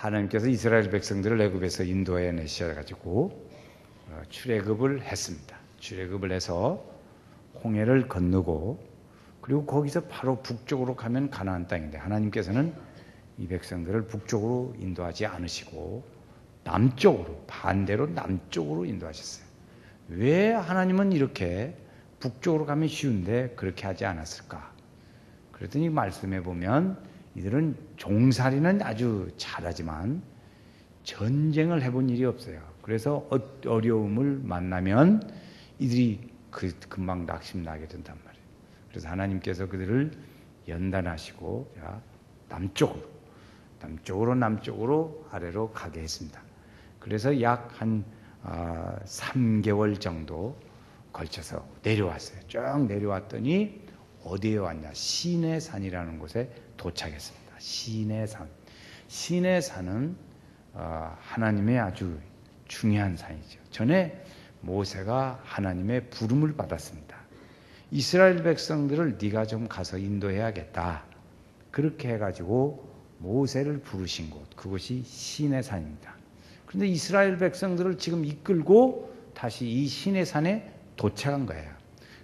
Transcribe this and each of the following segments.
하나님께서 이스라엘 백성들을 애굽에서 인도해 내셔가지고 출애굽을 했습니다. 출애굽을 해서 홍해를 건너고 그리고 거기서 바로 북쪽으로 가면 가나안 땅인데 하나님께서는 이 백성들을 북쪽으로 인도하지 않으시고 남쪽으로 반대로 남쪽으로 인도하셨어요. 왜 하나님은 이렇게 북쪽으로 가면 쉬운데 그렇게 하지 않았을까? 그랬더니 말씀해 보면 이들은 종살이는 아주 잘하지만 전쟁을 해본 일이 없어요. 그래서 어려움을 만나면 이들이 금방 낙심나게 된단 말이에요. 그래서 하나님께서 그들을 연단하시고 남쪽으로 아래로 가게 했습니다. 그래서 약 한 3개월 정도 걸쳐서 내려왔어요. 쭉 내려왔더니 어디에 왔냐? 시내산이라는 곳에 도착했습니다. 시내산. 시내산은 하나님의 아주 중요한 산이죠. 전에 모세가 하나님의 부름을 받았습니다. 이스라엘 백성들을 네가 좀 가서 인도해야겠다. 그렇게 해가지고 모세를 부르신 곳, 그곳이 시내산입니다. 그런데 이스라엘 백성들을 지금 이끌고 다시 이 시내산에 도착한 거예요.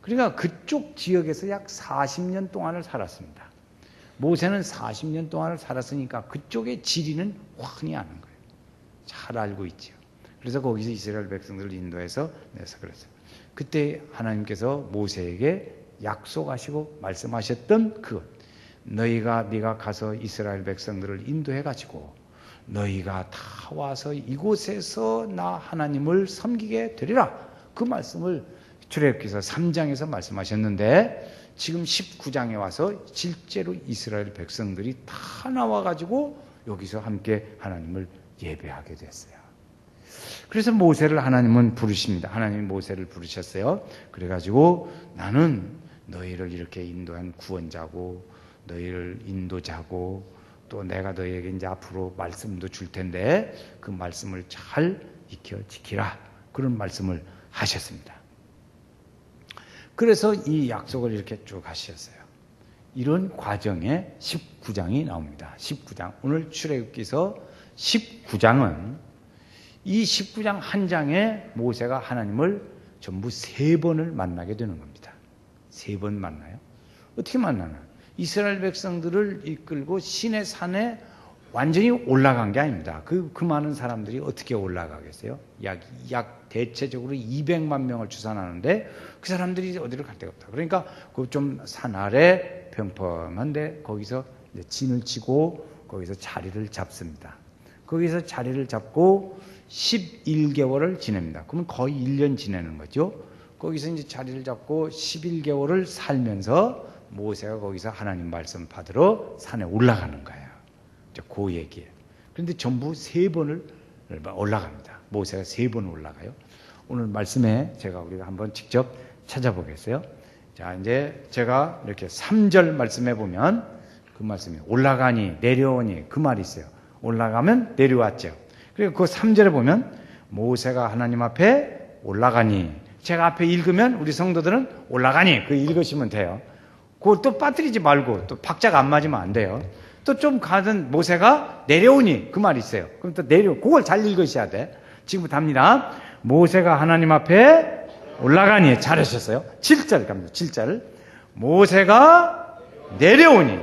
그러니까 그쪽 지역에서 약 40년 동안을 살았습니다. 모세는 40년 동안을 살았으니까 그쪽의 지리는 훤히 아는 거예요. 잘 알고 있죠. 그래서 거기서 이스라엘 백성들을 인도해서 내서 그랬어요. 그때 하나님께서 모세에게 약속하시고 말씀하셨던 그것, 네가 가서 이스라엘 백성들을 인도해 가지고 너희가 다 와서 이곳에서 나 하나님을 섬기게 되리라. 그 말씀을 출애굽기서 3장에서 말씀하셨는데 지금 19장에 와서 실제로 이스라엘 백성들이 다 나와가지고 여기서 함께 하나님을 예배하게 됐어요. 그래서 모세를 하나님은 부르십니다. 하나님이 모세를 부르셨어요. 그래가지고 나는 너희를 이렇게 인도한 구원자고 너희를 인도자고 또 내가 너희에게 이제 앞으로 말씀도 줄 텐데 그 말씀을 잘 익혀 지키라. 그런 말씀을 하셨습니다. 그래서 이 약속을 이렇게 쭉 하셨어요. 이런 과정에 19장이 나옵니다. 19장. 오늘 출애굽기서 19장은 이 19장 한 장에 모세가 하나님을 전부 3번을 만나게 되는 겁니다. 3번 만나요. 어떻게 만나나? 이스라엘 백성들을 이끌고 시내산에 완전히 올라간 게 아닙니다. 그 많은 사람들이 어떻게 올라가겠어요? 약 대체적으로 200만 명을 추산하는데 그 사람들이 어디를 갈 데가 없다. 그러니까 그 좀 산 아래 평평한데 거기서 이제 진을 치고 거기서 자리를 잡습니다. 거기서 자리를 잡고 11개월을 지냅니다. 그러면 거의 1년 지내는 거죠. 거기서 이제 자리를 잡고 11개월을 살면서 모세가 거기서 하나님 말씀 받으러 산에 올라가는 거예요. 그 얘기예요. 그런데 전부 3번을 올라갑니다. 모세가 3번 올라가요. 오늘 말씀에 우리가 한번 직접 찾아보겠어요. 자, 이제 제가 이렇게 3절 말씀해 보면 그 말씀이 올라가니 내려오니 그 말이 있어요. 올라가면 내려왔죠. 그리고 그 3절에 보면 모세가 하나님 앞에 올라가니 제가 앞에 읽으면 우리 성도들은 올라가니 그 읽으시면 돼요. 그걸 또 빠뜨리지 말고 또 박자가 안 맞으면 안 돼요. 또 좀 가든 모세가 내려오니 그 말이 있어요. 그럼 또 그걸 잘 읽으셔야 돼. 지금부터 합니다. 모세가 하나님 앞에 올라가니 잘하셨어요. 7절 갑니다. 7절. 모세가 내려오니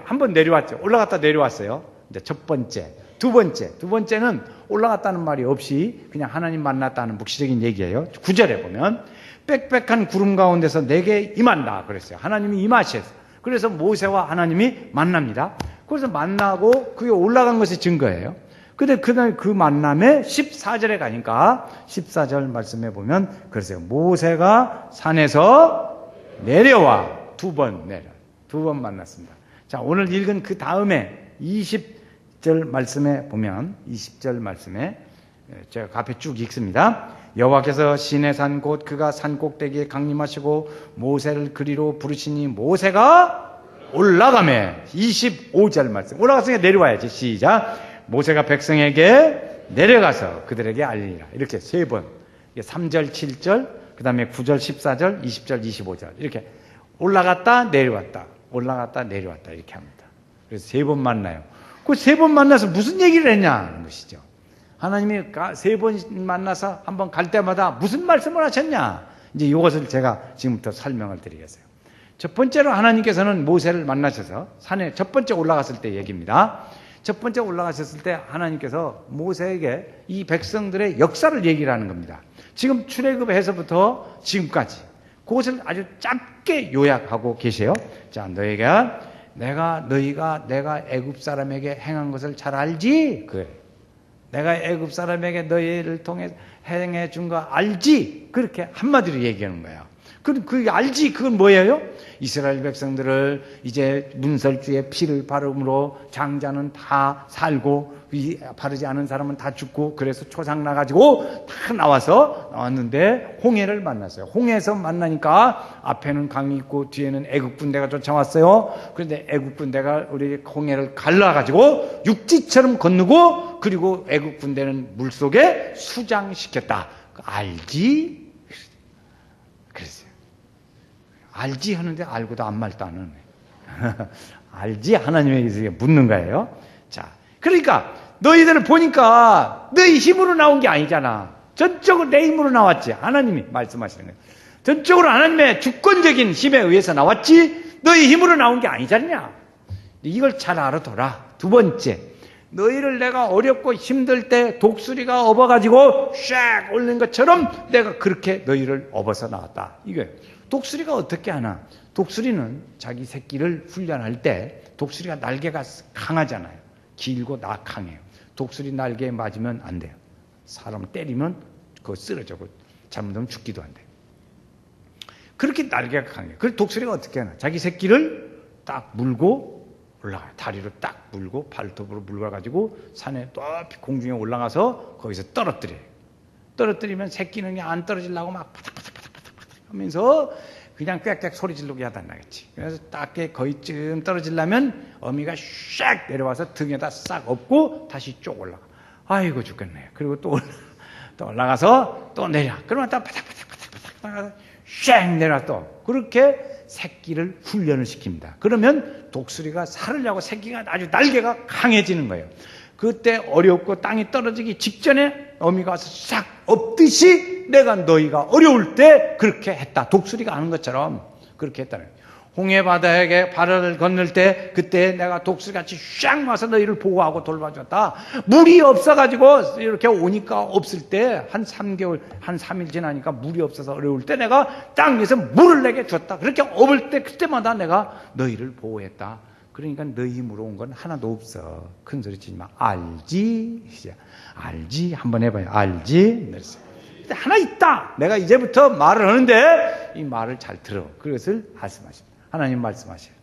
한번 내려왔죠. 올라갔다 내려왔어요. 이제 첫 번째. 두 번째는 올라갔다는 말이 없이 그냥 하나님 만났다는 묵시적인 얘기예요. 9절에 보면 빽빽한 구름 가운데서 내게 임한다 그랬어요. 하나님이 임하셨어요. 그래서 모세와 하나님이 만납니다. 그래서 만나고 그게 올라간 것이 증거예요. 근데 그날 그 만남에 14절에 가니까 14절 말씀해 보면 그러세요. 모세가 산에서 내려와 두 번 만났습니다. 자, 오늘 읽은 그 다음에 20절 말씀에 보면 20절 말씀에 제가 앞에 쭉 읽습니다. 여호와께서 시내산 곧 그가 산 꼭대기에 강림하시고 모세를 그리로 부르시니 모세가 올라가매. 25절 말씀. 올라갔으니까 내려와야지. 시작. 모세가 백성에게 내려가서 그들에게 알리니라. 이렇게 3번. 3절, 7절, 그 다음에 9절, 14절, 20절, 25절. 이렇게 올라갔다 내려왔다. 올라갔다 내려왔다. 이렇게 합니다. 그래서 3번 만나요. 그 3번 만나서 무슨 얘기를 했냐는 것이죠. 하나님이 3번 만나서 한번 갈 때마다 무슨 말씀을 하셨냐. 이제 이것을 제가 지금부터 설명을 드리겠어요. 첫 번째로 하나님께서는 모세를 만나셔서 산에 첫 번째 올라갔을 때 얘기입니다. 첫 번째 올라가셨을 때 하나님께서 모세에게 이 백성들의 역사를 얘기를 하는 겁니다. 지금 출애굽에서부터 지금까지 그것을 아주 짧게 요약하고 계세요. 자, 너희가 애굽 사람에게 행한 것을 잘 알지? 그래. 내가 애굽 사람에게 너희를 통해 행해 준 거 알지? 그렇게 한마디로 얘기하는 거예요. 그 알지? 그건 뭐예요? 이스라엘 백성들을 이제 문설주에 피를 바름으로 장자는 다 살고 바르지 않은 사람은 다 죽고 그래서 초상 나가지고 다 나왔는데 홍해를 만났어요. 홍해에서 만나니까 앞에는 강이 있고 뒤에는 애국 군대가 쫓아왔어요. 그런데 애국 군대가 우리 홍해를 갈라가지고 육지처럼 건너고 그리고 애국 군대는 물속에 수장시켰다. 알지? 그랬어요. 알지 하는데 알고도 안 말도 안 하네. 알지? 하나님에게 묻는 거예요. 자, 그러니까 너희들을 보니까 너희 힘으로 나온 게 아니잖아. 전적으로 내 힘으로 나왔지. 하나님이 말씀하시는 거예요. 전적으로 하나님의 주권적인 힘에 의해서 나왔지 너희 힘으로 나온 게 아니잖냐. 이걸 잘 알아둬라. 두 번째, 너희를 내가 어렵고 힘들 때 독수리가 업어가지고 샥 올린 것처럼 내가 그렇게 너희를 업어서 나왔다. 이거예요. 독수리가 어떻게 하나? 독수리는 자기 새끼를 훈련할 때 독수리가 날개가 강하잖아요. 길고 강해요. 독수리 날개에 맞으면 안 돼요. 사람 때리면 그거 쓰러져. 잘못하면 죽기도 한대요. 그렇게 날개가 강해요. 그래서 독수리가 어떻게 하나? 자기 새끼를 딱 물고 올라가요. 다리로 딱 물고 발톱으로 물어가지고 산에 높이 공중에 올라가서 거기서 떨어뜨려요. 떨어뜨리면 새끼는 그냥 안 떨어지려고 막 파닥파닥 하면서 그냥 꽥꽥 소리 지르게 하다 나겠지. 그래서 딱게 거의쯤 떨어지려면 어미가 샥 내려와서 등에다 싹 엎고 다시 쭉 올라가. 아이고 죽겠네. 그리고 또 올라가서 또 내려. 그러면 또 바닥바닥 샥 내려 또. 그렇게 새끼를 훈련을 시킵니다. 그러면 독수리가 살으려고 새끼가 아주 날개가 강해지는 거예요. 그때 어렵고 땅이 떨어지기 직전에 어미가 와서 싹 엎듯이 내가 너희가 어려울 때 그렇게 했다. 독수리가 하는 것처럼 그렇게 했다는 거예요. 홍해 바다에게 바다를 건널 때 그때 내가 독수리같이 샥 와서 너희를 보호하고 돌봐줬다. 물이 없어가지고 이렇게 오니까 없을 때 한 3개월, 한 3일 지나니까 물이 없어서 어려울 때 내가 땅에서 물을 내게 줬다. 그렇게 업을 때 그때마다 내가 너희를 보호했다. 그러니까 너희 힘으로 온 건 하나도 없어. 큰 소리 치지 마. 알지? 알지? 한번 해봐요. 알지? 하나 있다. 내가 이제부터 말을 하는데 이 말을 잘 들어. 그것을 말씀하십니다. 하나님 말씀하셔요.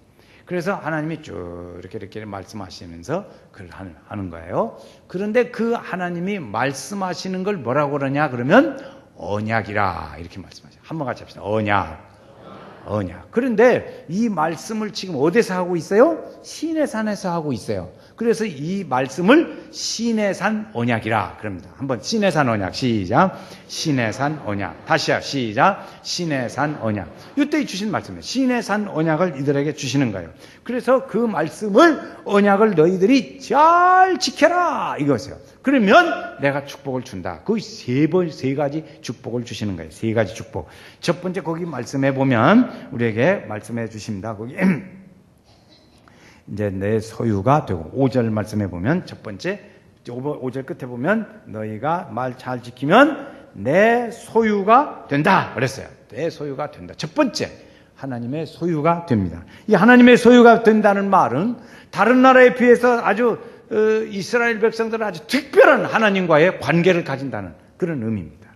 그래서 하나님이 쭉 이렇게 말씀하시면서 그걸 하는 거예요. 그런데 그 하나님이 말씀하시는 걸 뭐라고 그러냐 그러면 언약이라 이렇게 말씀하셔요. 한번 같이 합시다. 언약. 그런데 이 말씀을 지금 어디서 하고 있어요? 시내산에서 하고 있어요. 그래서 이 말씀을 시내산 언약이라 그럽니다. 한번 시내산 언약 시작. 시내산 언약. 다시요. 시작. 시내산 언약. 이때 주신 말씀이에요. 시내산 언약을 이들에게 주시는 거예요. 그래서 그 말씀을 언약을 너희들이 잘 지켜라 이것이에요. 그러면 내가 축복을 준다. 그 세 가지 축복을 주시는 거예요. 세 가지 축복. 첫 번째 거기 말씀해 보면 우리에게 말씀해 주십니다. 거기 이제 내 소유가 되고 5절 말씀해 보면 첫 번째 5절 끝에 보면 너희가 말 잘 지키면 내 소유가 된다 그랬어요. 내 소유가 된다. 첫 번째 하나님의 소유가 됩니다. 이 하나님의 소유가 된다는 말은 다른 나라에 비해서 아주 이스라엘 백성들은 아주 특별한 하나님과의 관계를 가진다는 그런 의미입니다.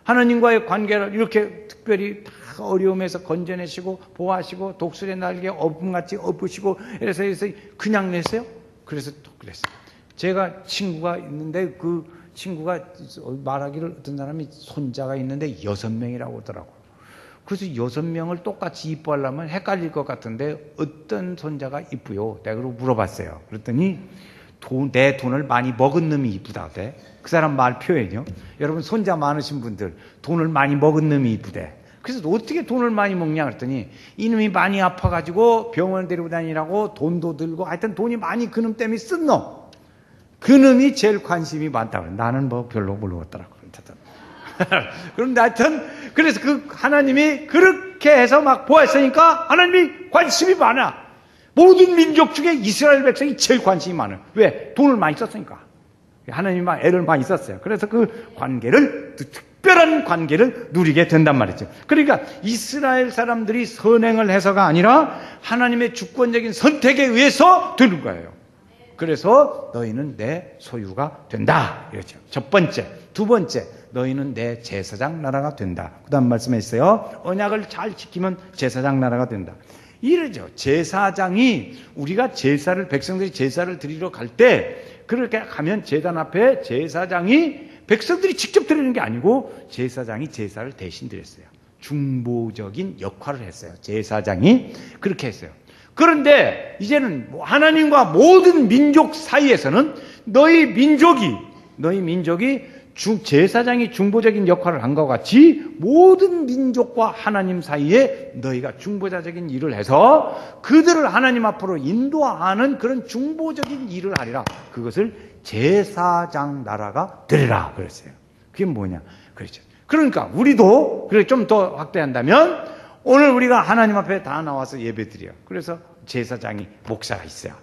하나님과의 관계를 이렇게 특별히 다 어려움에서 건져내시고 보호하시고 독수리 날개 업음같이 엎으시고 이래서 그냥 냈어요. 그래서 또 그랬어요. 제가 친구가 있는데 그 친구가 말하기를 어떤 사람이 손자가 있는데 6명이라고 하더라고요. 그래서 6명을 똑같이 이뻐하려면 헷갈릴 것 같은데 어떤 손자가 이쁘요? 내가 물어봤어요. 그랬더니 내 돈을 많이 먹은 놈이 이쁘다대. 그 사람 말 표현이요. 여러분 손자 많으신 분들 돈을 많이 먹은 놈이 이쁘대. 그래서 어떻게 돈을 많이 먹냐 그랬더니 이놈이 많이 아파가지고 병원 데리고 다니라고 돈도 들고 하여튼 돈이 많이 그놈 때문에 쓴 놈. 그놈이 제일 관심이 많다고. 나는 뭐 별로 모르겠더라고. 그런데 하여튼 그래서 그 하나님이 그렇게 해서 막 보았으니까 하나님이 관심이 많아. 모든 민족 중에 이스라엘 백성이 제일 관심이 많아요. 왜? 돈을 많이 썼으니까. 하나님이 막 애를 많이 썼어요. 그래서 그 관계를, 특별한 관계를 누리게 된단 말이죠. 그러니까 이스라엘 사람들이 선행을 해서가 아니라 하나님의 주권적인 선택에 의해서 되는 거예요. 그래서 너희는 내 소유가 된다. 이렇죠. 첫 번째. 두 번째, 너희는 내 제사장 나라가 된다. 그 다음 말씀에 있어요. 언약을 잘 지키면 제사장 나라가 된다. 이러죠. 제사장이 우리가 백성들이 제사를 드리러 갈 때 그렇게 가면 제단 앞에 제사장이 백성들이 직접 드리는 게 아니고 제사장이 제사를 대신 드렸어요. 중보적인 역할을 했어요. 제사장이 그렇게 했어요. 그런데 이제는 하나님과 모든 민족 사이에서는 너희 민족이 제사장이 중보적인 역할을 한 것 같이 모든 민족과 하나님 사이에 너희가 중보자적인 일을 해서 그들을 하나님 앞으로 인도하는 그런 중보적인 일을 하리라. 그것을 제사장 나라가 되리라 그랬어요. 그게 뭐냐? 그렇죠. 그러니까 우리도 좀 더 확대한다면 오늘 우리가 하나님 앞에 다 나와서 예배드려요. 그래서 제사장이 목사가 있어요.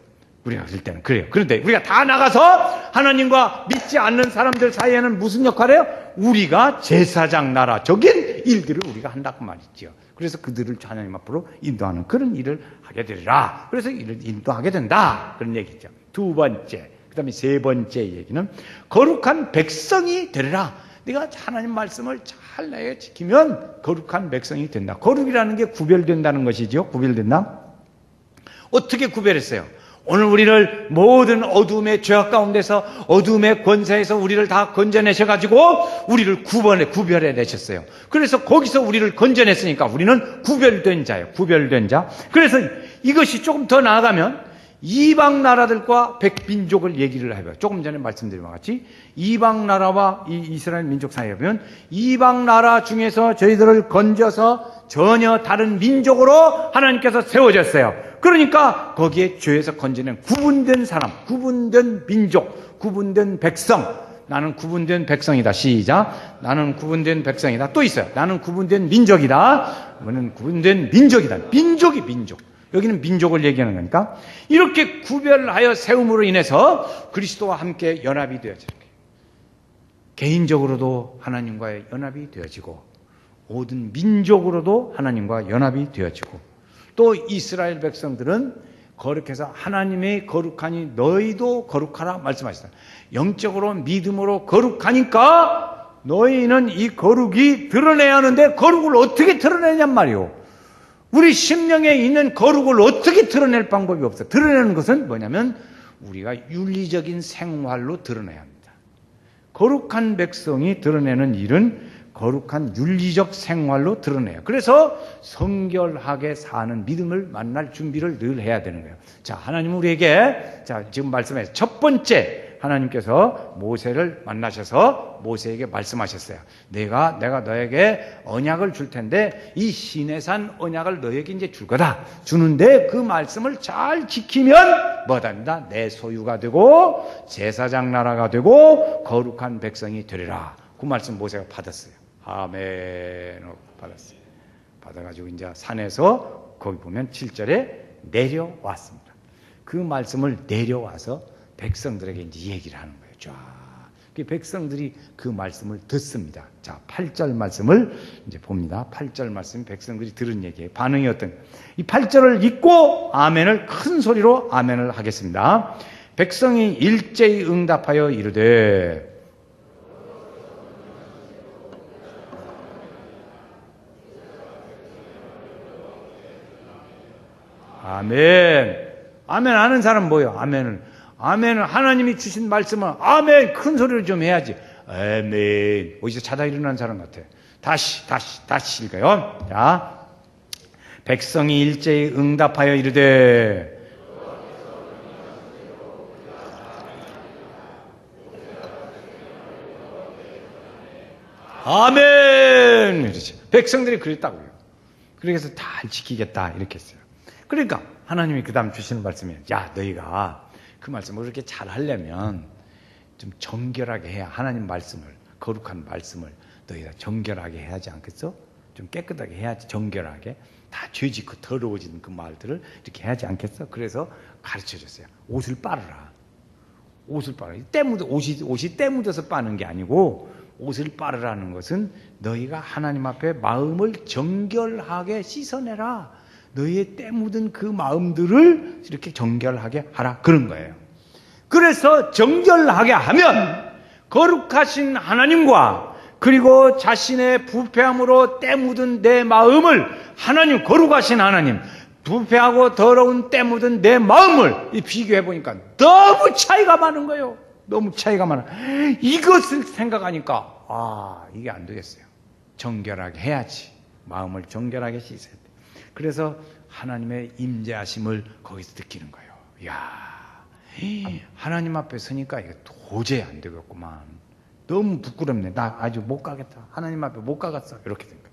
우리가 그럴 때는 그래요. 그런데 우리가 다 나가서 하나님과 믿지 않는 사람들 사이에는 무슨 역할을 해요? 우리가 제사장 나라적인 일들을 우리가 한다고 말이죠. 그래서 그들을 하나님 앞으로 인도하는 그런 일을 하게 되리라. 그래서 이를 인도하게 된다. 그런 얘기죠. 두 번째, 그 다음에 세 번째 얘기는 거룩한 백성이 되리라. 네가 하나님 말씀을 잘 내가 지키면 거룩한 백성이 된다. 거룩이라는 게 구별된다는 것이죠. 구별된다. 어떻게 구별했어요? 오늘 우리를 모든 어둠의 죄악 가운데서 어둠의 권세에서 우리를 다 건져내셔가지고 우리를 구별해내셨어요. 그래서 거기서 우리를 건져냈으니까 우리는 구별된 자예요. 구별된 자. 그래서 이것이 조금 더 나아가면 이방 나라들과 백민족을 얘기를 해봐요. 조금 전에 말씀드린 것 같이 이방 나라와 이 이스라엘 민족 사이에 보면 이방 나라 중에서 저희들을 건져서 전혀 다른 민족으로 하나님께서 세워졌어요. 그러니까 거기에 죄에서 건져낸 구분된 사람, 구분된 민족, 구분된 백성. 나는 구분된 백성이다. 시작. 나는 구분된 백성이다. 또 있어요. 나는 구분된 민족이다. 나는 구분된 민족이다. 민족이 민족. 여기는 민족을 얘기하는 거니까 이렇게 구별하여 세움으로 인해서 그리스도와 함께 연합이 되어지는 거예요. 개인적으로도 하나님과의 연합이 되어지고 모든 민족으로도 하나님과 연합이 되어지고 또 이스라엘 백성들은 거룩해서 하나님의 거룩하니 너희도 거룩하라 말씀하셨다. 영적으로 믿음으로 거룩하니까 너희는 이 거룩이 드러내야 하는데 거룩을 어떻게 드러내냔 말이오. 우리 심령에 있는 거룩을 어떻게 드러낼 방법이 없어. 드러내는 것은 뭐냐면 우리가 윤리적인 생활로 드러내야 합니다. 거룩한 백성이 드러내는 일은 거룩한 윤리적 생활로 드러내요. 그래서 성결하게 사는 믿음을 만날 준비를 늘 해야 되는 거예요. 자, 하나님 우리에게 지금 말씀해서 첫 번째 하나님께서 모세를 만나셔서 모세에게 말씀하셨어요. 내가 너에게 언약을 줄 텐데 이 시내산 언약을 너에게 이제 줄 거다. 주는데 그 말씀을 잘 지키면 뭐답니다. 내 소유가 되고 제사장 나라가 되고 거룩한 백성이 되리라. 그 말씀 모세가 받았어요. 아멘. 받았어요. 받아가지고 이제 산에서 거기 보면 7절에 내려왔습니다. 그 말씀을 내려와서 백성들에게 이제 얘기를 하는 거예요. 쫙. 백성들이 그 말씀을 듣습니다. 자, 8절 말씀을 이제 봅니다. 8절 말씀 백성들이 들은 얘기예요. 반응이 어떤? 이 8절을 읽고 아멘을 큰 소리로 아멘을 하겠습니다. 백성이 일제히 응답하여 이르되 아멘. 아멘 하는 사람 뭐예요? 아멘은 하나님이 주신 말씀은 아멘 큰 소리로 좀 해야지. 아멘. 어디서 자다 일어난 사람 같아. 다시 읽어요. 자, 백성이 일제히 응답하여 이르되 아멘. 그렇지. 백성들이 그랬다고요. 그래서 잘 지키겠다 이렇게 했어요. 그러니까 하나님이 그 다음 주시는 말씀이에요. 야, 너희가 그 말씀을 그렇게 잘 하려면 좀 정결하게 해야, 하나님 말씀을, 거룩한 말씀을 너희가 정결하게 해야 하지 않겠어? 좀 깨끗하게 해야지, 정결하게. 다 죄짓고 더러워진 그 말들을 이렇게 해야지 않겠어? 그래서 가르쳐 줬어요. 옷을 빨아라. 옷을 빨아. 옷이 때 묻어서 빠는 게 아니고, 옷을 빨으라는 것은 너희가 하나님 앞에 마음을 정결하게 씻어내라. 너희의 때 묻은 그 마음들을 이렇게 정결하게 하라. 그런 거예요. 그래서 정결하게 하면 거룩하신 하나님과 그리고 자신의 부패함으로 때 묻은 내 마음을, 하나님, 거룩하신 하나님, 부패하고 더러운 때 묻은 내 마음을 비교해 보니까 너무 차이가 많은 거예요. 너무 차이가 많아. 이것을 생각하니까 이게 안 되겠어요. 정결하게 해야지. 마음을 정결하게 씻어야 돼. 그래서 하나님의 임재하심을 거기서 느끼는 거예요. 이야, 하나님 앞에 서니까 이게 도저히 안 되겠구만. 너무 부끄럽네. 나 아주 못 가겠다. 하나님 앞에 못 가겠어. 이렇게 된 거예요.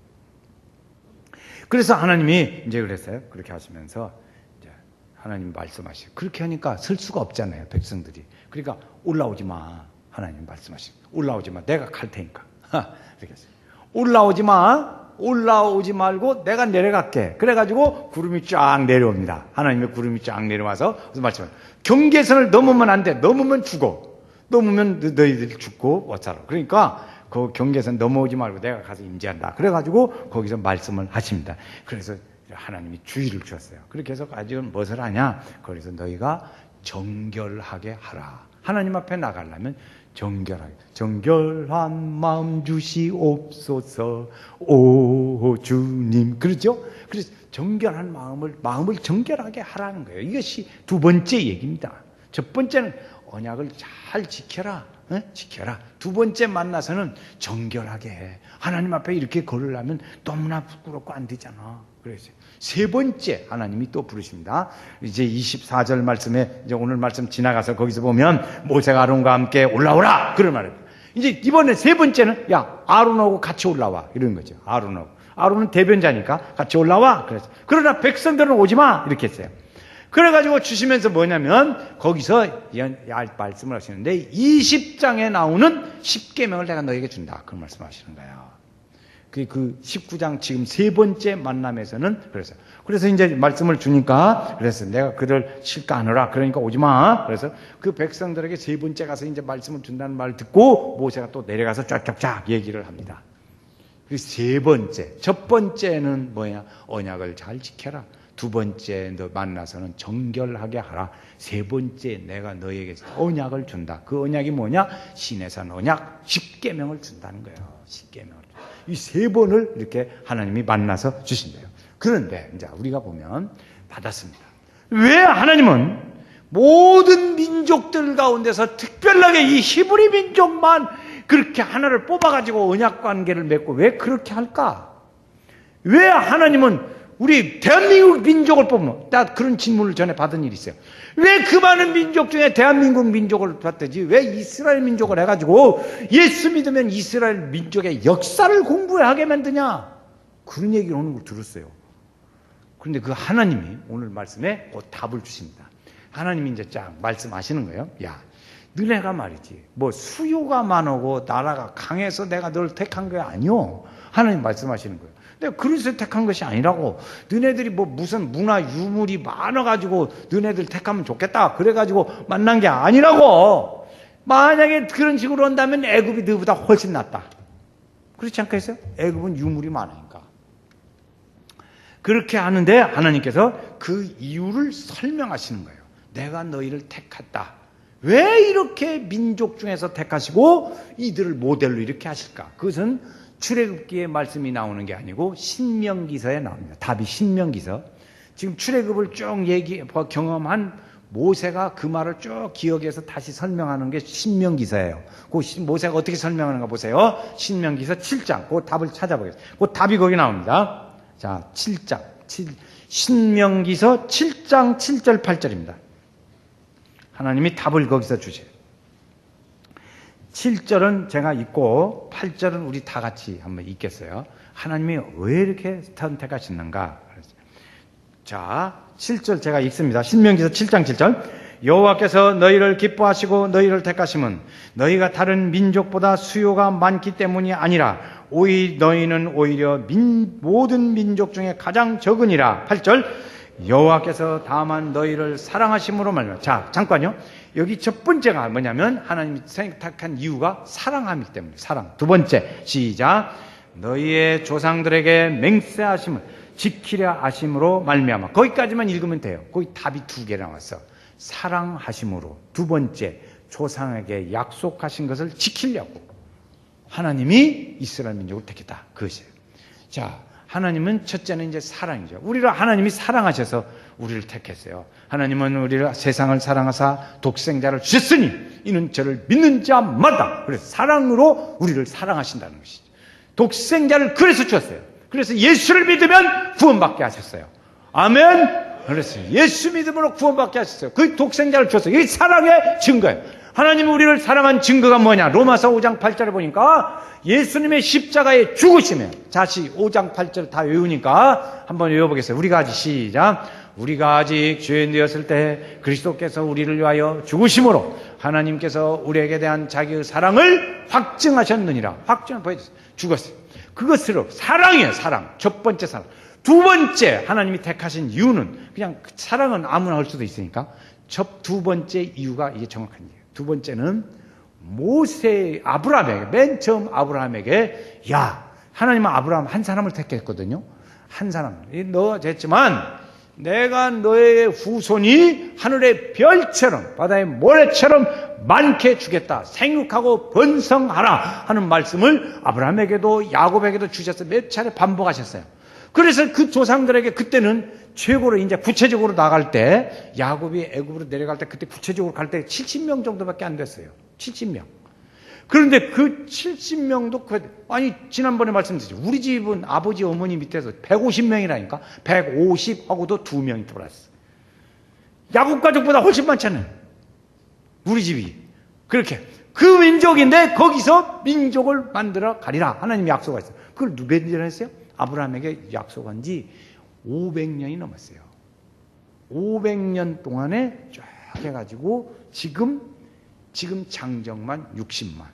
그래서 하나님이 이제 그랬어요. 그렇게 하시면서 이제 하나님 말씀하시고, 그렇게 하니까 설 수가 없잖아요, 백성들이. 그러니까 올라오지 마. 하나님 말씀하시고, 올라오지 마. 내가 갈 테니까. 이렇게 했어요. 올라오지 마. 올라오지 말고 내가 내려갈게. 그래가지고 구름이 쫙 내려옵니다. 하나님의 구름이 쫙 내려와서 무슨 말씀을, 경계선을 넘으면 안 돼. 넘으면 죽어. 넘으면 너희들이 죽고 못 살아. 그러니까 그 경계선 넘어오지 말고 내가 가서 임재한다. 그래가지고 거기서 말씀을 하십니다. 그래서 하나님이 주의를 주었어요. 그렇게 해서 아직은 무엇을 하냐? 거기서 너희가 정결하게 하라. 하나님 앞에 나가려면 정결하게, 정결한 마음 주시옵소서 오 주님. 그렇죠? 그래서 정결한 마음을 정결하게 하라는 거예요. 이것이 두 번째 얘기입니다. 첫 번째는 언약을 잘 지켜라. 지켜라. 두 번째 만나서는 정결하게 해. 하나님 앞에 이렇게 걸으려면 너무나 부끄럽고 안 되잖아. 그래서 세 번째 하나님이 또 부르십니다. 이제 24절 말씀에, 이제 오늘 말씀 지나가서 거기서 보면 모세가 아론과 함께 올라오라. 그런 말이에요. 이제 이번에 세 번째는 야, 아론하고 같이 올라와. 이런 거죠. 아론은 대변자니까 같이 올라와. 그래서 그러나 백성들은 오지 마. 이렇게 했어요. 그래가지고 주시면서 뭐냐면 거기서 말씀을 하시는데 20장에 나오는 10계명을 내가 너에게 준다. 그런 말씀 하시는 거예요. 그 19장 지금 세 번째 만남에서는 그래서 이제 말씀을 주니까 그래서 내가 그를 실까하노라. 그러니까 오지 마. 그래서 그 백성들에게 세 번째 가서 이제 말씀을 준다는 말을 듣고 모세가 또 내려가서 쫙쫙쫙 얘기를 합니다. 그 세 번째, 첫 번째는 뭐야? 언약을 잘 지켜라. 두 번째 너 만나서는 정결하게 하라. 세 번째 내가 너에게 언약을 준다. 그 언약이 뭐냐? 시내산 언약 10계명을 준다는 거예요. 10계명을. 이 세 번을 이렇게 하나님이 만나서 주신대요. 그런데 이제 우리가 보면 받았습니다. 왜 하나님은 모든 민족들 가운데서 특별하게 이 히브리 민족만 그렇게 하나를 뽑아가지고 언약 관계를 맺고 왜 그렇게 할까? 왜 하나님은 우리 대한민국 민족을 뽑는, 나 그런 질문을 전에 받은 일이 있어요. 왜 그 많은 민족 중에 대한민국 민족을 받든지 왜 이스라엘 민족을 해가지고 예수 믿으면 이스라엘 민족의 역사를 공부하게 만드냐? 그런 얘기를 오는 걸 들었어요. 그런데 그 하나님이 오늘 말씀에 그 답을 주십니다. 하나님이 이제 쫙 말씀하시는 거예요. 야, 너네가 말이지 뭐 수요가 많고 나라가 강해서 내가 널 택한 게 아니오. 하나님 말씀하시는 거예요. 내가 그래서 택한 것이 아니라고. 너네들이 뭐 무슨 문화 유물이 많아가지고 너네들 택하면 좋겠다 그래가지고 만난 게 아니라고. 만약에 그런 식으로 한다면 애굽이 너보다 훨씬 낫다. 그렇지 않겠어요? 애굽은 유물이 많으니까. 그렇게 하는데 하나님께서 그 이유를 설명하시는 거예요. 내가 너희를 택했다. 왜 이렇게 민족 중에서 택하시고 이들을 모델로 이렇게 하실까? 그것은 출애굽기에 말씀이 나오는 게 아니고 신명기서에 나옵니다. 답이 신명기서. 지금 출애굽을 쭉 경험한 모세가 그 말을 쭉 기억해서 다시 설명하는 게 신명기서예요. 그 모세가 어떻게 설명하는가 보세요. 신명기서 7장. 그 답을 찾아보겠습니다. 그 답이 거기 나옵니다. 자, 7장. 신명기서 7장 7절 8절입니다. 하나님이 답을 거기서 주세요. 7절은 제가 읽고 8절은 우리 다 같이 한번 읽겠어요. 하나님이 왜 이렇게 선택하셨는가? 자, 7절 제가 읽습니다. 신명기서 7장 7절. 여호와께서 너희를 기뻐하시고 너희를 택하심은 너희가 다른 민족보다 수요가 많기 때문이 아니라 너희는 오히려 모든 민족 중에 가장 적으니라. 8절. 여호와께서 다만 너희를 사랑하심으로 말미암아. 자, 잠깐요. 여기 첫 번째가 뭐냐면 하나님이 선택한 이유가 사랑함이기 때문에. 사랑. 두 번째, 시작. 너희의 조상들에게 맹세하심을 지키려 하심으로 말미암아. 거기까지만 읽으면 돼요. 거기 답이 두 개 나왔어. 사랑하심으로. 두 번째, 조상에게 약속하신 것을 지키려고 하나님이 이스라엘 민족을 택했다. 그것이에요. 자, 하나님은 첫째는 이제 사랑이죠. 우리를 하나님이 사랑하셔서 우리를 택했어요. 하나님은 우리를 세상을 사랑하사 독생자를 주셨으니 이는 저를 믿는 자마다, 그래서 사랑으로 우리를 사랑하신다는 것이죠. 독생자를 그래서 주었어요. 그래서 예수를 믿으면 구원받게 하셨어요. 아멘. 그래서 예수 믿음으로 구원받게 하셨어요. 그 독생자를 주었어요. 이게 사랑의 증거예요. 하나님이 우리를 사랑한 증거가 뭐냐? 로마서 5장 8절에 보니까 예수님의 십자가에 죽으시며, 다시 5장 8절 다 외우니까 한번 외워보겠어요. 우리가 아직 시작. 우리가 아직 죄인 되었을 때 그리스도께서 우리를 위하여 죽으심으로 하나님께서 우리에게 대한 자기의 사랑을 확증하셨느니라. 확증을 보여줬어요. 죽었어요. 그것으로 사랑이에요. 사랑. 첫 번째 사랑. 두 번째 하나님이 택하신 이유는 그냥 사랑은 아무나 할 수도 있으니까 두 번째 이유가 이게 정확한 이유예요. 두 번째는 아브라함에게, 맨 처음 아브라함에게, 야, 하나님은 아브라함 한 사람을 택했거든요. 한 사람. 너 됐지만 내가 너의 후손이 하늘의 별처럼 바다의 모래처럼 많게 주겠다. 생육하고 번성하라 하는 말씀을 아브라함에게도 야곱에게도 주셔서 몇 차례 반복하셨어요. 그래서 그 조상들에게 그때는 최고로 이제 구체적으로 나갈 때 야곱이 애굽으로 내려갈 때 그때 구체적으로 갈 때 70명 정도밖에 안 됐어요. 70명. 그런데 그 70명도 아니 지난번에 말씀드렸죠. 우리 집은 아버지 어머니 밑에서 150명이라니까 150하고도 2명이 돌았어. 야곱 가족보다 훨씬 많잖아요. 우리 집이. 그렇게 그 민족인데 거기서 민족을 만들어 가리라. 하나님이 약속하셨어요. 그걸 누가 했어요? 아브라함에게 약속한 지 500년이 넘었어요. 500년 동안에 쫙 해가지고 지금 장정만 60만.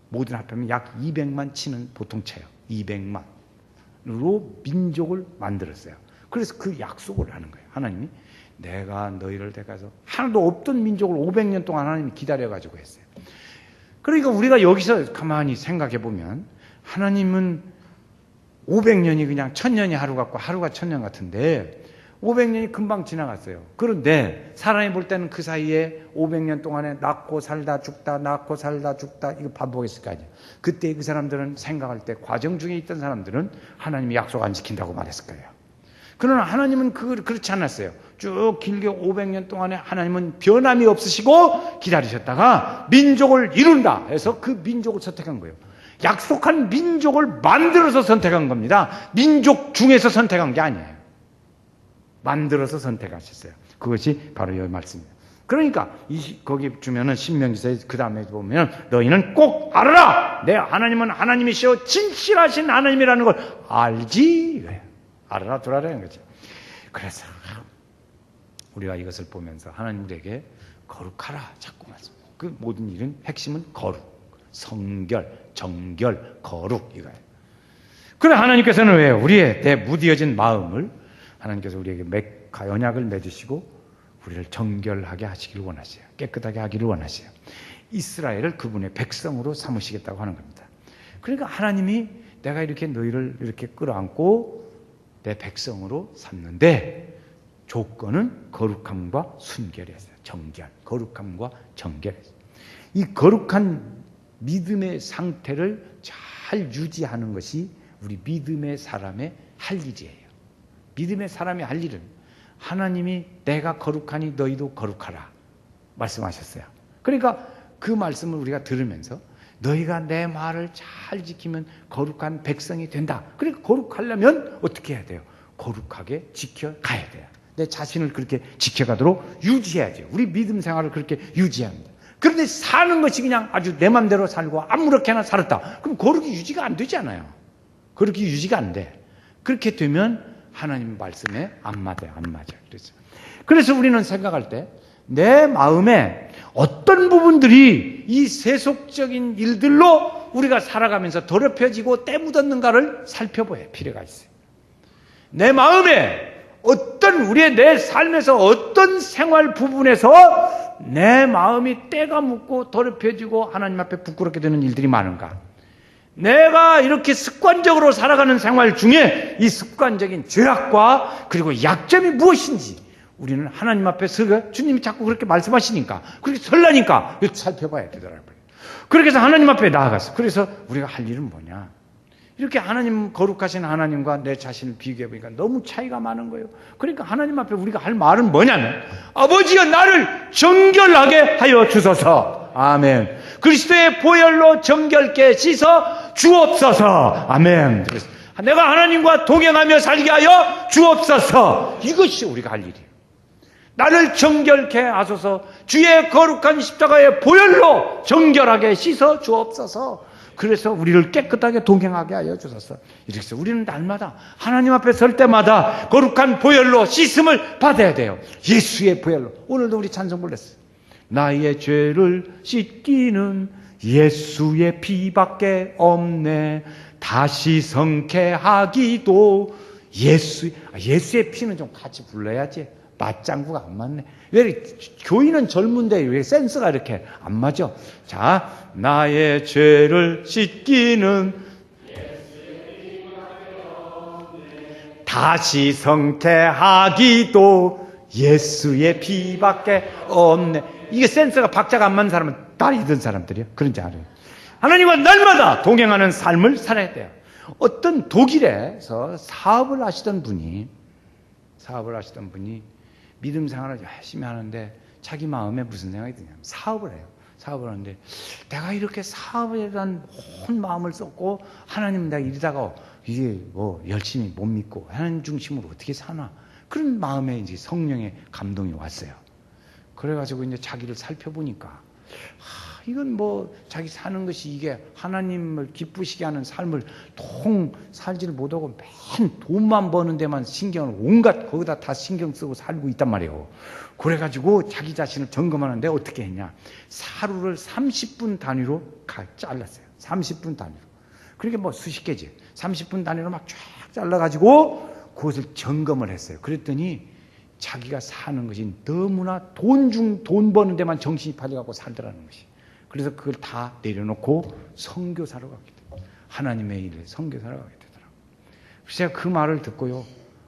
모든 합하면 약 200만 치는 보통 차요. 200만으로 민족을 만들었어요. 그래서 그 약속을 하는 거예요. 하나님이 내가 너희를 택해서 하나도 없던 민족을 500년 동안 하나님이 기다려가지고 했어요. 그러니까 우리가 여기서 가만히 생각해 보면 하나님은 500년이 그냥 1000년이 하루 같고 하루가 1000년 같은데 500년이 금방 지나갔어요. 그런데 사람이 볼 때는 그 사이에 500년 동안에 낳고 살다 죽다 낳고 살다 죽다 이거 반복했을 거 아니에요. 그때 그 사람들은 생각할 때 과정 중에 있던 사람들은 하나님이 약속 안 지킨다고 말했을 거예요. 그러나 하나님은 그렇지 않았어요. 쭉 길게 500년 동안에 하나님은 변함이 없으시고 기다리셨다가 민족을 이룬다 해서 그 민족을 선택한 거예요. 약속한 민족을 만들어서 선택한 겁니다. 민족 중에서 선택한 게 아니에요. 만들어서 선택하셨어요. 그것이 바로 이 말씀입니다. 그러니까 거기 주면은 신명기서에 그 다음에 보면 너희는 꼭 알아라. 내 하나님은 하나님이시오 진실하신 하나님이라는 걸 알지. 알아라 두라라는 거죠. 그래서 우리가 이것을 보면서 하나님 우리에게 거룩하라 자꾸 말씀합니다. 그 모든 일은 핵심은 거룩, 성결, 정결, 거룩 이거예요. 그래 하나님께서는 왜 우리의 내 무디어진 마음을 하나님께서 우리에게 언약을 맺으시고 우리를 정결하게 하시기를 원하세요. 깨끗하게 하기를 원하세요. 이스라엘을 그분의 백성으로 삼으시겠다고 하는 겁니다. 그러니까 하나님이 내가 이렇게 너희를 이렇게 끌어안고 내 백성으로 삼는데 조건은 거룩함과 순결이었어요. 정결, 거룩함과 정결이었어요. 이 거룩한 믿음의 상태를 잘 유지하는 것이 우리 믿음의 사람의 할 일이에요. 믿음의 사람이 할 일은 하나님이 내가 거룩하니 너희도 거룩하라 말씀하셨어요. 그러니까 그 말씀을 우리가 들으면서 너희가 내 말을 잘 지키면 거룩한 백성이 된다. 그러니까 거룩하려면 어떻게 해야 돼요? 거룩하게 지켜가야 돼요. 내 자신을 그렇게 지켜가도록 유지해야죠. 우리 믿음 생활을 그렇게 유지해야 합니다. 그런데 사는 것이 그냥 아주 내 맘대로 살고 아무렇게나 살았다. 그럼 거룩이 유지가 안 되잖아요. 그렇게 유지가 안 돼. 그렇게 되면 하나님 말씀에 안 맞아요. 그래서 우리는 생각할 때 내 마음에 어떤 부분들이 이 세속적인 일들로 우리가 살아가면서 더럽혀지고 때묻었는가를 살펴봐야 필요가 있어요. 내 마음에 우리의 내 삶에서 어떤 생활 부분에서 내 마음이 때가 묻고 더럽혀지고 하나님 앞에 부끄럽게 되는 일들이 많은가? 내가 이렇게 습관적으로 살아가는 생활 중에 이 습관적인 죄악과 그리고 약점이 무엇인지 우리는 하나님 앞에 서가 주님이 자꾸 그렇게 말씀하시니까 그렇게 설라니까 살펴봐야 되더라고요. 그렇게 해서 하나님 앞에 나아갔어. 그래서 우리가 할 일은 뭐냐? 이렇게 하나님 거룩하신 하나님과 내 자신을 비교해 보니까 너무 차이가 많은 거예요. 그러니까 하나님 앞에 우리가 할 말은 뭐냐면 아버지가 나를 정결하게 하여 주소서. 아멘. 그리스도의 보혈로 정결케 씻어 주옵소서. 아멘. 내가 하나님과 동행하며 살게 하여 주옵소서. 이것이 우리가 할 일이에요. 나를 정결케 하소서. 주의 거룩한 십자가의 보혈로 정결하게 씻어 주옵소서. 그래서 우리를 깨끗하게 동행하게 하여 주소서. 이렇게 해서 우리는 날마다 하나님 앞에 설 때마다 거룩한 보혈로 씻음을 받아야 돼요. 예수의 보혈로. 오늘도 우리 찬송 불렀어요. 나의 죄를 씻기는 예수의 피밖에 없네. 다시 성케하기도 예수의 피는 좀 같이 불러야지. 맞장구가 안 맞네. 왜 교인은 젊은데 왜 센스가 이렇게 안 맞아? 자, 나의 죄를 씻기는 다시 성케하기도 예수의 피밖에 없네. 이게 센스가 박자가 안 맞는 사람은 다 잊은 사람들이에요. 그런지 알아요. 하나님과 날마다 동행하는 삶을 살아야 돼요. 어떤 독일에서 사업을 하시던 분이 믿음 생활을 열심히 하는데 자기 마음에 무슨 생각이 드냐면 사업을 해요. 사업을 하는데 내가 이렇게 사업에 대한 온 마음을 쏟고 하나님 내가 이러다가 이게 뭐 열심히 못 믿고 하나님 중심으로 어떻게 사나 그런 마음에 이제 성령의 감동이 왔어요. 그래가지고 이제 자기를 살펴보니까 이건 뭐 자기 사는 것이 이게 하나님을 기쁘시게 하는 삶을 통 살지를 못하고 맨 돈만 버는 데만 신경을 온갖 거기다 다 신경 쓰고 살고 있단 말이에요. 그래가지고 자기 자신을 점검하는데 어떻게 했냐. 하루를 30분 단위로 잘랐어요. 30분 단위로. 그러니까 뭐 수십 개지. 30분 단위로 막 쫙 잘라가지고 그것을 점검을 했어요. 그랬더니 자기가 사는 것이 너무나 돈 버는 데만 정신이 팔려갖고 살더라는 것이. 그래서 그걸 다 내려놓고 선교사로 가게 돼요. 하나님의 일을 선교사로 가게 되더라고요. 그래서 제가 그 말을 듣고요.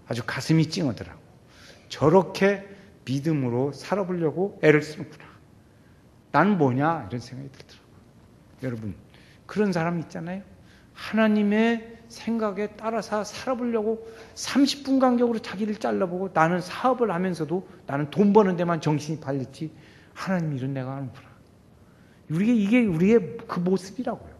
아주 가슴이 찡하더라고요. 저렇게 믿음으로 살아보려고 애를 쓰는구나. 나는 뭐냐? 이런 생각이 들더라고요. 여러분, 그런 사람 있잖아요. 하나님의 생각에 따라서 살아보려고 30분 간격으로 자기를 잘라보고 나는 사업을 하면서도 나는 돈 버는 데만 정신이 팔렸지 하나님 일은 내가 하는구나. 이게 우리의 그 모습이라고요.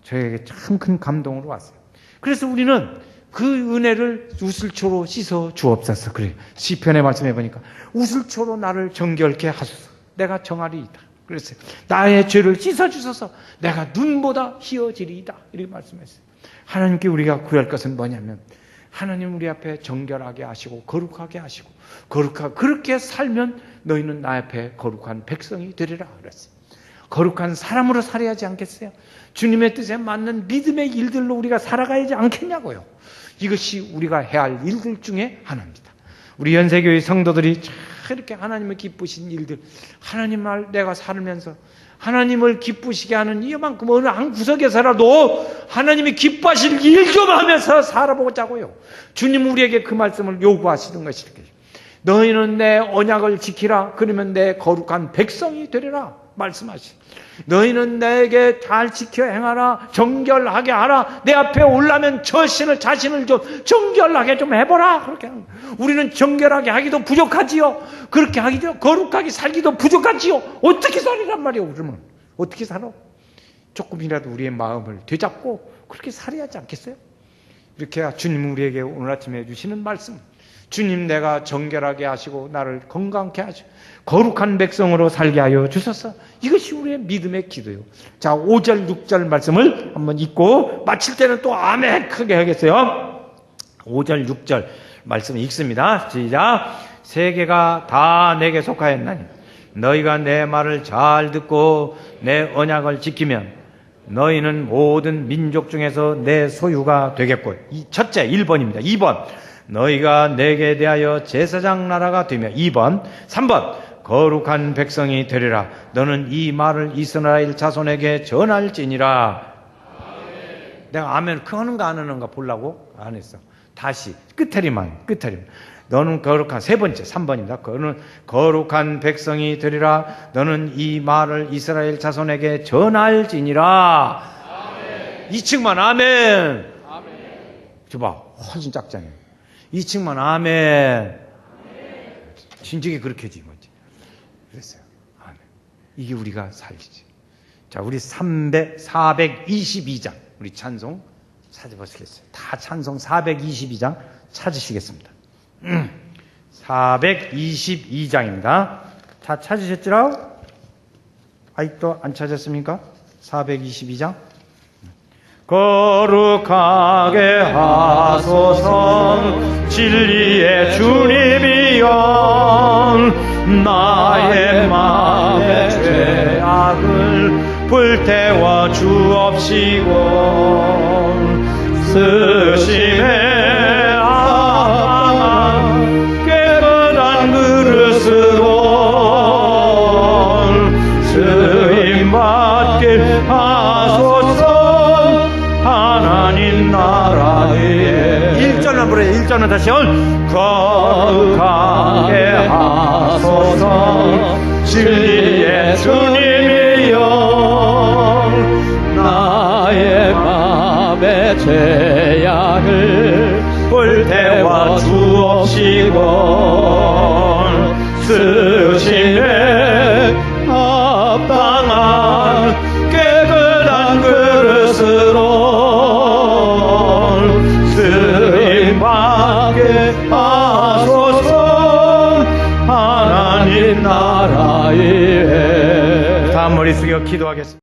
저에게 참 큰 감동으로 왔어요. 그래서 우리는 그 은혜를 우슬초로 씻어 주옵소서. 그래요. 시편에 말씀해 보니까 우슬초로 나를 정결케 하소서. 내가 정하리이다. 그래서 나의 죄를 씻어 주소서. 내가 눈보다 희어지리이다. 이렇게 말씀했어요. 하나님께 우리가 구할 것은 뭐냐면 하나님 우리 앞에 정결하게 하시고 거룩하게 하시고 그렇게 살면 너희는 나 앞에 거룩한 백성이 되리라 그랬어요. 거룩한 사람으로 살아야지 않겠어요? 주님의 뜻에 맞는 믿음의 일들로 우리가 살아가야지 않겠냐고요. 이것이 우리가 해야 할 일들 중에 하나입니다. 우리 연세교회 성도들이 이렇게 하나님을 기쁘신 일들, 하나님 말 내가 살면서 하나님을 기쁘시게 하는 이만큼 어느 한 구석에서라도 하나님이 기뻐하실 일 좀 하면서 살아보자고요. 주님 우리에게 그 말씀을 요구하시는 것이죠. 너희는 내 언약을 지키라. 그러면 내 거룩한 백성이 되리라. 말씀하시. 너희는 내게 잘 지켜 행하라. 정결하게 하라. 내 앞에 올라면 자신을 좀 정결하게 좀 해보라. 그렇게 하는 거예요. 우리는 정결하게 하기도 부족하지요. 그렇게 하기도 거룩하게 살기도 부족하지요. 어떻게 살이란 말이에요. 그러면 어떻게 살아? 조금이라도 우리의 마음을 되잡고 그렇게 살아야 하지 않겠어요? 이렇게 주님 우리에게 오늘 아침에 해주시는 말씀, 주님, 내가 정결하게 하시고 나를 건강케 하시고 거룩한 백성으로 살게 하여 주소서. 이것이 우리의 믿음의 기도예요. 자, 5절 6절 말씀을 한번 읽고 마칠 때는 또 아멘 크게 하겠어요. 5절 6절 말씀 읽습니다. 시작. 세계가 다 내게 속하였나니 너희가 내 말을 잘 듣고 내 언약을 지키면 너희는 모든 민족 중에서 내 소유가 되겠고. 첫째 1번입니다. 2번, 너희가 내게 대하여 제사장 나라가 되며. 2번, 3번, 거룩한 백성이 되리라. 너는 이 말을 이스라엘 자손에게 전할지니라. 아멘. 내가 아멘 하는가 안 하는가 보려고 안 했어. 다시 끝에리만. 너는 거룩한, 세 번째 3번입니다. 너는 거룩한 백성이 되리라. 너는 이 말을 이스라엘 자손에게 전할지니라. 아멘. 2층만 아멘. 줘봐, 훨씬 작잖아요. 2층만 아멘. 진즉에 그렇게 해지 뭐지. 그랬어요. 아멘. 이게 우리가 살기지. 자, 우리 422장 우리 찬송 찾아보시겠어요? 다 찬송 422장 찾으시겠습니다. 422장입니다. 다 찾으셨죠? 아직도 안 찾았습니까? 422장. 거룩하게 하소서 진리의 주님이여, 나의 마음의 죄악을 불태워 주옵시고 쓰심에 합당한 깨끗한 그릇으로 쓰임받게 하소서. 하나님 나라에 1절만 부르요. 1절은 다시 거룩하게 하소서 진리의 주님이여, 나의 마음의 죄악을 불태워 주옵시고 쓰심에 합당한 깨끗한 그릇으로 쓰임받게 하소서. 하나님 나라에. 다 머리 숙여 기도하겠습니다.